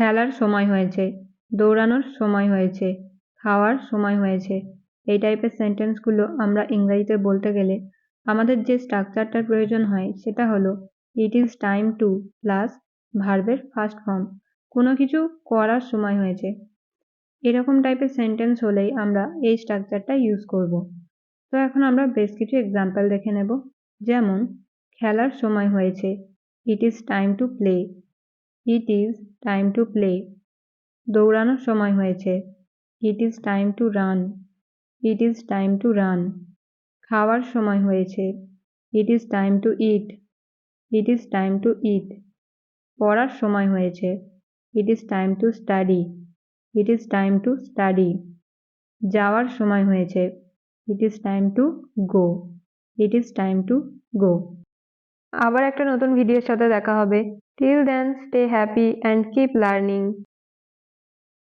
খেলার সময় হয়েছে, দৌড়ানোর সময় হয়েছে, খাওয়ার সময় হয়েছে। এই টাইপের সেন্টেন্সগুলো আমরা ইংরেজিতে বলতে গেলে আমাদের যে স্ট্রাকচারটার প্রয়োজন হয় সেটা হলো ইট ইজ টাইম টু প্লাস ভার্বের ফার্স্ট ফর্ম। কোনো কিছু করার সময় হয়েছে, এরকম টাইপের সেন্টেন্স হলেই আমরা এই স্ট্রাকচারটা ইউজ করব। তো এখন আমরা বেশ কিছু এক্সাম্পল দেখে নেব। যেমন খেলার সময় হয়েছে, it is time to play. It is time to play. দৌড়ানোর সময় হয়েছে, it is time to run. It is time to run. খাওয়ার সময় হয়েছে, it is time to eat. It is time to eat. পড়ার সময় হয়েছে, it is time to study. It is time to study. যাওয়ার সময় হয়েছে, it is time to go. It is time to go. আবার একটা নতুন ভিডিওর সাথে দেখা হবে। Till then stay happy and keep learning.